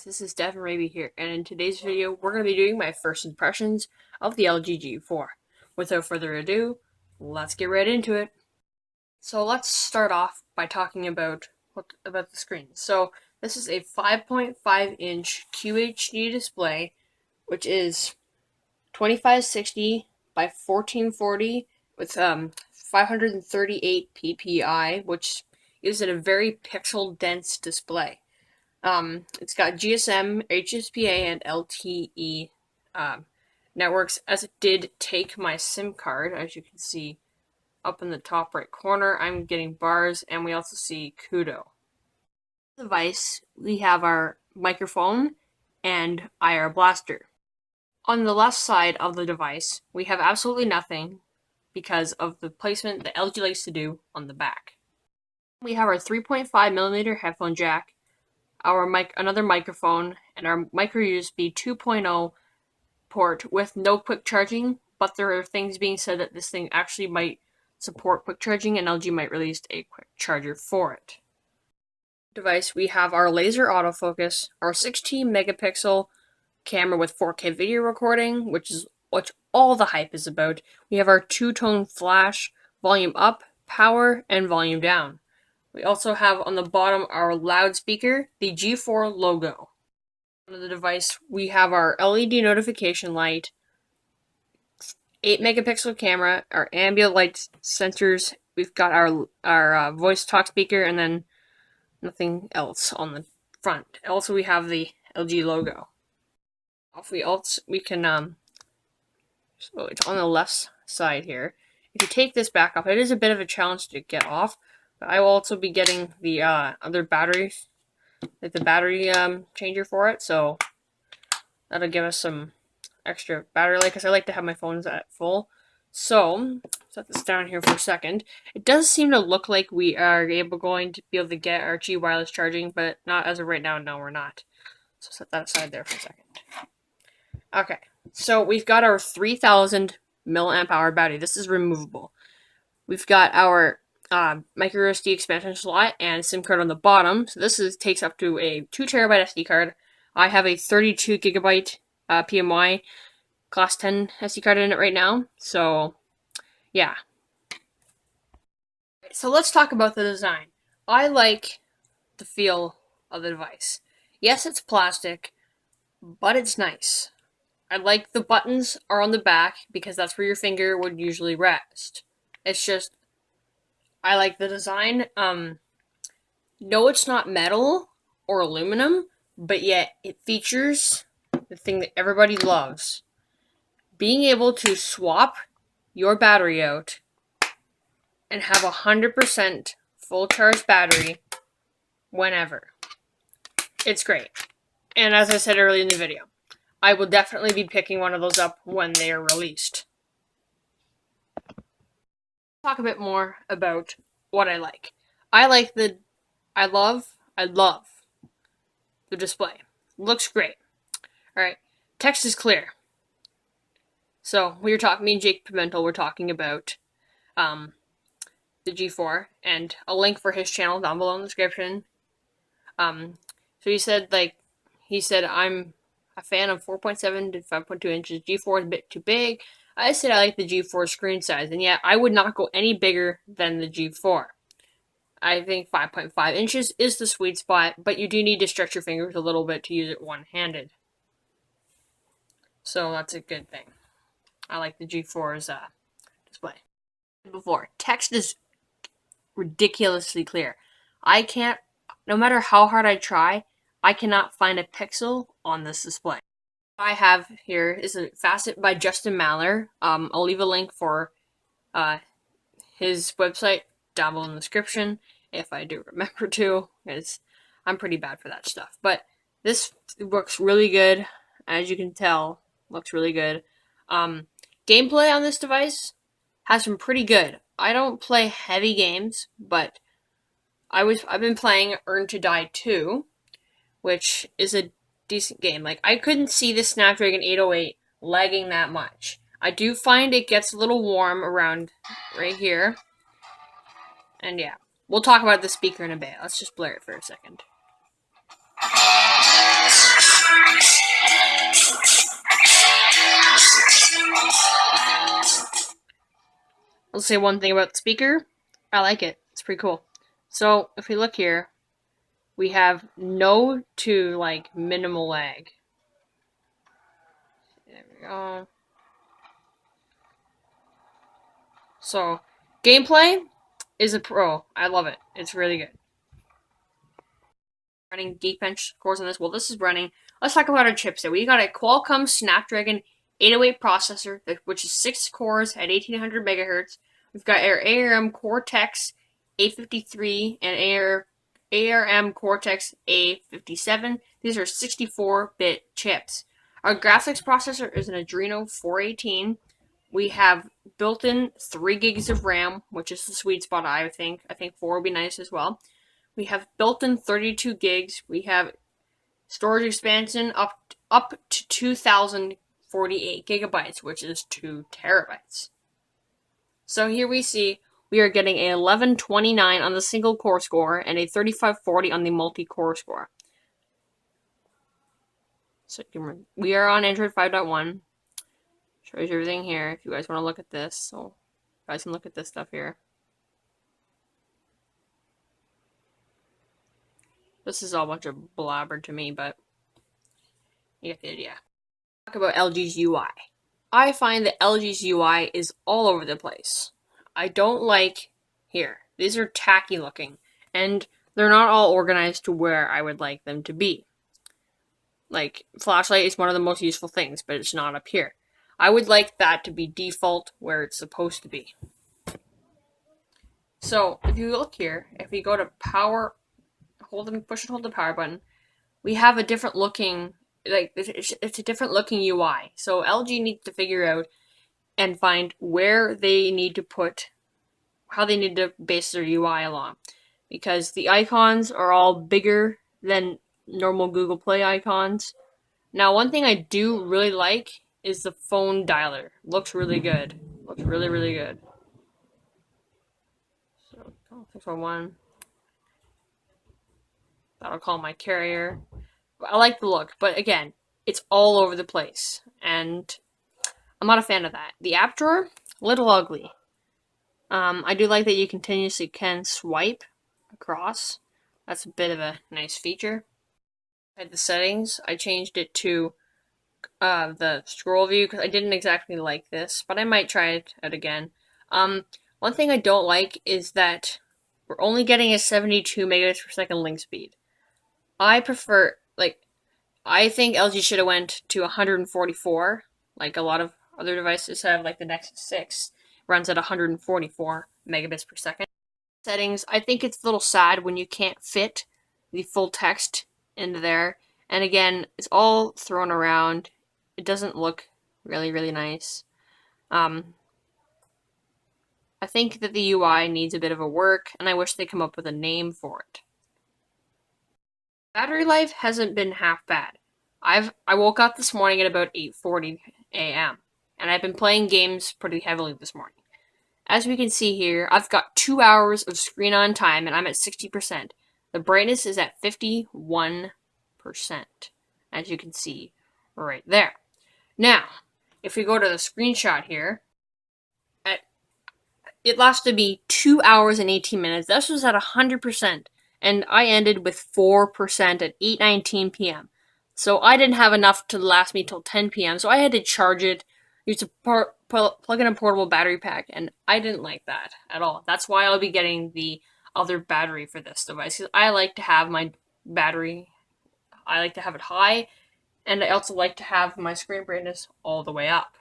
This is Devin Raby here, and in today's video, we're going to be doing my first impressions of the LG G4. Without further ado, let's get right into it. So let's start off by talking about the screen. So this is a 5.5-inch QHD display, which is 2560 by 1440 with 538 ppi, which gives it a very pixel-dense display. It's got GSM, HSPA, and LTE networks, as it did take my SIM card. As you can see up in the top right corner, I'm getting bars, and we also see Kudo. Device, we have our microphone and IR blaster. On the left side of the device, we have absolutely nothing because of the placement that LG likes to do on the back. We have our 3.5mm headphone jack, another microphone, and our micro USB 2.0 port with no quick charging, but there are things being said that this thing actually might support quick charging, and LG might release a quick charger for it. Device, we have our laser autofocus, our 16 megapixel camera with 4K video recording, which is what all the hype is about. We have our two-tone flash, volume up, power, and volume down. We also have on the bottom our loudspeaker, the G4 logo. On the device, we have our LED notification light, 8 megapixel camera, our ambient light sensors. We've got our voice talk speaker, and then nothing else on the front. Also, we have the LG logo. We can so it's on the left side here. If you take this back off, it is a bit of a challenge to get off. But I will also be getting the other batteries, like the battery changer for it, so that'll give us some extra battery life, because I like to have my phones at full. So set this down here for a second. It does seem to look like we are going to be able to get our G wireless charging, but not as of right now. No, we're not. So set that aside there for a second. Okay, so we've got our 3000 milliamp hour battery. This is removable. We've got our micro SD expansion slot and SIM card on the bottom. So this takes up to a 2 terabyte SD card. I have a 32 gigabyte PMY class 10 SD card in it right now. So yeah. So let's talk about the design. I like the feel of the device. Yes, it's plastic, but it's nice. I like the buttons are on the back because that's where your finger would usually rest. It's just, I like the design. No, it's not metal or aluminum, but yet it features the thing that everybody loves. Being able to swap your battery out and have 100% full charge battery whenever. It's great. And as I said earlier in the video, I will definitely be picking one of those up when they are released. Talk a bit more about what I like. I love the display. Looks great. Alright, text is clear. So me and Jake Pimentel were talking about the G4, and a link for his channel down below in the description. So he said I'm a fan of 4.7 to 5.2 inches. G4 is a bit too big. I said I like the G4 screen size, and yet I would not go any bigger than the G4. I think 5.5 inches is the sweet spot, but you do need to stretch your fingers a little bit to use it one-handed. So that's a good thing. I like the G4's display. Before, text is ridiculously clear. No matter how hard I try, I cannot find a pixel on this display. What I have here is a facet by Justin Maillet. I'll leave a link for his website down below in the description if I do remember to, because I'm pretty bad for that stuff. But this works really good, as you can tell. Looks really good. Gameplay on this device has been pretty good. I don't play heavy games, but I've been playing Earn to Die 2, which is a decent game. Like, I couldn't see the Snapdragon 808 lagging that much. I do find it gets a little warm around right here. And yeah, we'll talk about the speaker in a bit. Let's just blur it for a second. I'll say one thing about the speaker. I like it. It's pretty cool. So if we look here, we have no to like minimal lag. There we go. So gameplay is a pro. I love it. It's really good. Running Geekbench cores on this. Well, this is running. Let's talk about our chipset. We got a Qualcomm Snapdragon 808 processor, which is 6 cores at 1800 megahertz. We've got our ARM Cortex A53 and ARM Cortex A57. These are 64-bit chips. Our graphics processor is an Adreno 418. We have built-in 3 gigs of RAM, which is the sweet spot, I think. I think 4 would be nice as well. We have built-in 32 gigs. We have storage expansion up to 2048 gigabytes, which is 2 terabytes. So here we see we are getting a 1129 on the single core score and a 3540 on the multi-core score. So we are on Android 5.1. Shows you everything here if you guys want to look at this. So you guys can look at this stuff here. This is all a bunch of blabber to me, but you get the idea. Talk about LG's UI. I find that LG's UI is all over the place. I don't like here. These are tacky looking, and they're not all organized to where I would like them to be. Like, flashlight is one of the most useful things, but it's not up here. I would like that to be default where it's supposed to be. So, if you look here, if we go to power, push and hold the power button, we have a different looking, like, it's a different looking UI. So LG needs to figure out and find where they need to put, how they need to base their UI along. Because the icons are all bigger than normal Google Play icons. Now, one thing I do really like is the phone dialer. Looks really good. Looks really, really good. So, 611. That'll call my carrier. I like the look, but again, it's all over the place, and I'm not a fan of that. The app drawer, a little ugly. I do like that you continuously can swipe across. That's a bit of a nice feature. At the settings, I changed it to the scroll view because I didn't exactly like this, but I might try it out again. One thing I don't like is that we're only getting a 72 megabits per second link speed. I prefer, like, I think LG should have went to 144, like a lot of other devices have, like the Nexus 6 runs at 144 megabits per second. Settings, I think it's a little sad when you can't fit the full text into there. And again, it's all thrown around. It doesn't look really, really nice. I think that the UI needs a bit of a work, and I wish they come up with a name for it. Battery life hasn't been half bad. I woke up this morning at about 8:40 a.m. and I've been playing games pretty heavily this morning. As we can see here, I've got 2 hours of screen on time and I'm at 60%. The brightness is at 51%, as you can see right there. Now, if we go to the screenshot here, it lasted me 2 hours and 18 minutes. This was at 100%, and I ended with 4% at 8:19 p.m. So I didn't have enough to last me till 10 p.m., so I had to charge it, use a plug in a portable battery pack, and I didn't like that at all. That's why I'll be getting the other battery for this device. I like to have my battery, I like to have it high, and I also like to have my screen brightness all the way up.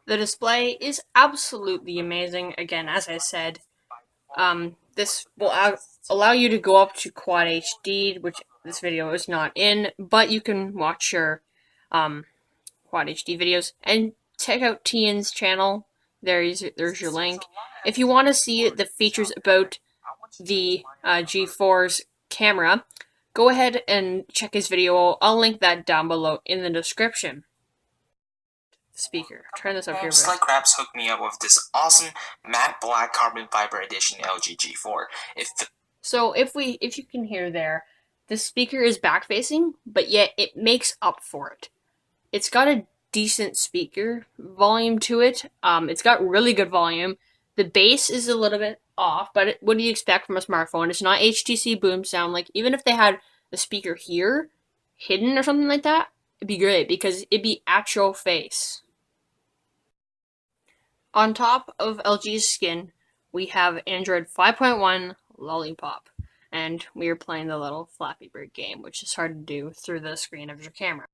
The display is absolutely amazing. Again, as I said, this will allow you to go up to Quad HD, which this video is not in, but you can watch your Quad HD videos and check out Tian's channel. There's your link. If you want to see the features about the G4's camera, go ahead and check his video. I'll link that down below in the description. Speaker. Turn this up here. Slight Crabs hooked me up with this awesome matte black carbon fiber edition LG G4. So if you can hear there, the speaker is back facing, but yet it makes up for it. It's got a decent speaker volume to it. It's got really good volume. The bass is a little bit off, but what do you expect from a smartphone? It's not HTC boom sound. Like, even if they had a speaker here, hidden or something like that, it'd be great because it'd be at your face. On top of LG's skin, we have Android 5.1 Lollipop, and we are playing the little Flappy Bird game, which is hard to do through the screen of your camera.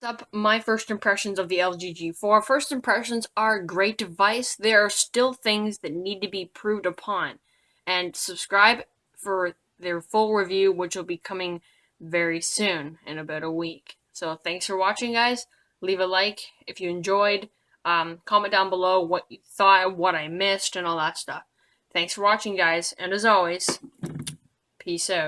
Up my first impressions of the LG G4. First impressions are a great device. There are still things that need to be proved upon. And subscribe for their full review, which will be coming very soon, in about a week. So thanks for watching, guys. Leave a like if you enjoyed. Comment down below what you thought, what I missed, and all that stuff. Thanks for watching, guys. And as always, peace out.